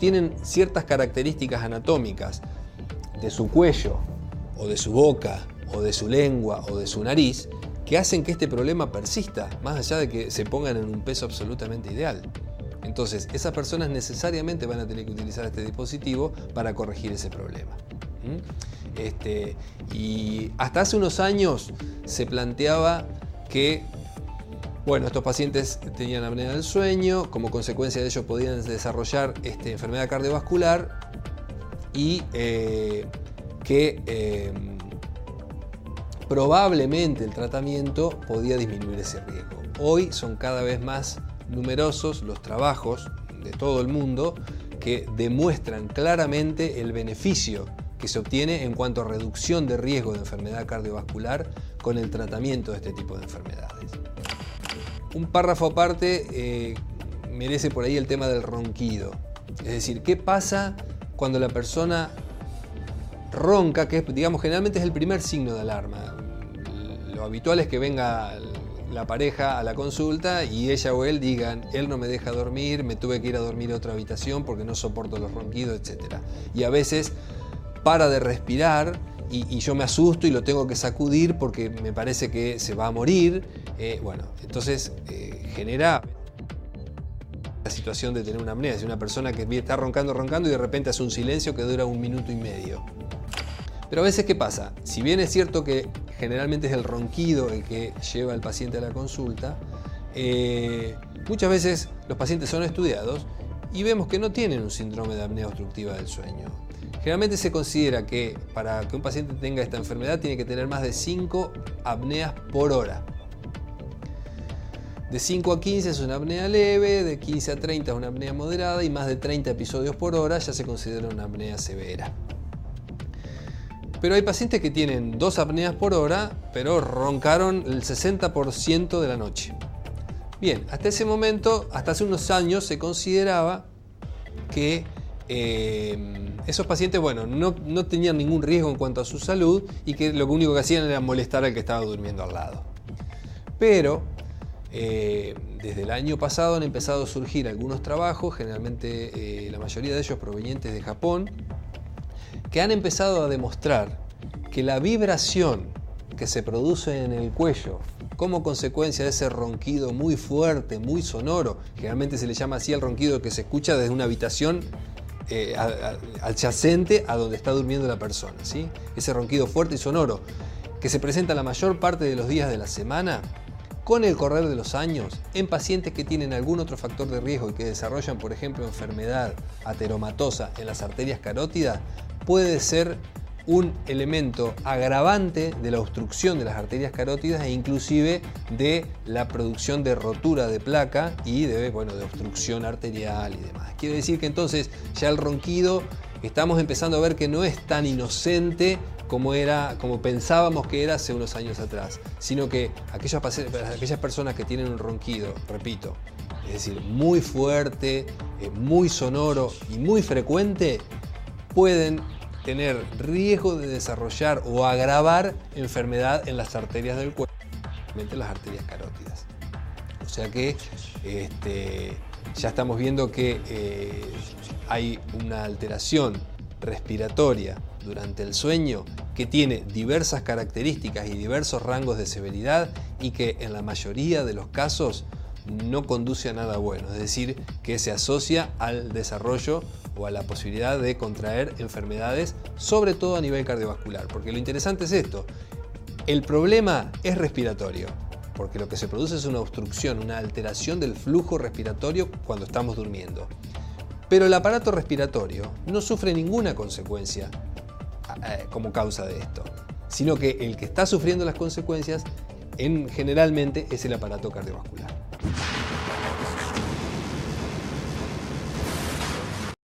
tienen ciertas características anatómicas de su cuello, o de su boca, o de su lengua, o de su nariz, que hacen que este problema persista, más allá de que se pongan en un peso absolutamente ideal. Entonces, esas personas necesariamente van a tener que utilizar este dispositivo para corregir ese problema. Y hasta hace unos años se planteaba que, bueno, estos pacientes tenían apnea del sueño, como consecuencia de ello podían desarrollar enfermedad cardiovascular y probablemente el tratamiento podía disminuir ese riesgo. Hoy son cada vez más numerosos los trabajos de todo el mundo que demuestran claramente el beneficio que se obtiene en cuanto a reducción de riesgo de enfermedad cardiovascular con el tratamiento de este tipo de enfermedades. Un párrafo aparte merece por ahí el tema del ronquido. Es decir, ¿qué pasa cuando la persona ronca? Que digamos, generalmente es el primer signo de alarma. Lo habitual es que venga la pareja a la consulta y ella o él digan: él no me deja dormir, me tuve que ir a dormir a otra habitación porque no soporto los ronquidos, etc. Y a veces para de respirar y yo me asusto y lo tengo que sacudir porque me parece que se va a morir. Entonces genera la situación de tener una apnea. Es una persona que está roncando y de repente hace un silencio que dura 1 minuto y medio. Pero a veces, ¿qué pasa? Si bien es cierto que generalmente es el ronquido el que lleva al paciente a la consulta, muchas veces los pacientes son estudiados y vemos que no tienen un síndrome de apnea obstructiva del sueño. Generalmente se considera que para que un paciente tenga esta enfermedad tiene que tener más de 5 apneas por hora. De 5 a 15 es una apnea leve, de 15 a 30 es una apnea moderada y más de 30 episodios por hora ya se considera una apnea severa. Pero hay pacientes que tienen 2 apneas por hora, pero roncaron el 60% de la noche. Bien, hasta ese momento, hasta hace unos años, se consideraba que esos pacientes, no tenían ningún riesgo en cuanto a su salud y que lo único que hacían era molestar al que estaba durmiendo al lado. Pero desde el año pasado han empezado a surgir algunos trabajos, generalmente la mayoría de ellos provenientes de Japón, que han empezado a demostrar que la vibración que se produce en el cuello como consecuencia de ese ronquido muy fuerte, muy sonoro, generalmente se le llama así al ronquido que se escucha desde una habitación adyacente a donde está durmiendo la persona, ¿sí? Ese ronquido fuerte y sonoro que se presenta la mayor parte de los días de la semana, con el correr de los años, en pacientes que tienen algún otro factor de riesgo y que desarrollan, por ejemplo, enfermedad ateromatosa en las arterias carótidas, puede ser un elemento agravante de la obstrucción de las arterias carótidas e inclusive de la producción de rotura de placa y de obstrucción arterial y demás. Quiere decir que entonces ya el ronquido estamos empezando a ver que no es tan inocente como pensábamos que era hace unos años atrás, sino que aquellas personas que tienen un ronquido, repito, es decir, muy fuerte, muy sonoro y muy frecuente, pueden tener riesgo de desarrollar o agravar enfermedad en las arterias del cuerpo, especialmente las arterias carótidas. O sea que ya estamos viendo que hay una alteración respiratoria durante el sueño que tiene diversas características y diversos rangos de severidad y que en la mayoría de los casos no conduce a nada bueno, es decir, que se asocia al desarrollo o a la posibilidad de contraer enfermedades, sobre todo a nivel cardiovascular. Porque lo interesante es esto: el problema es respiratorio, porque lo que se produce es una obstrucción, una alteración del flujo respiratorio cuando estamos durmiendo. Pero el aparato respiratorio no sufre ninguna consecuencia como causa de esto, sino que el que está sufriendo las consecuencias generalmente es el aparato cardiovascular.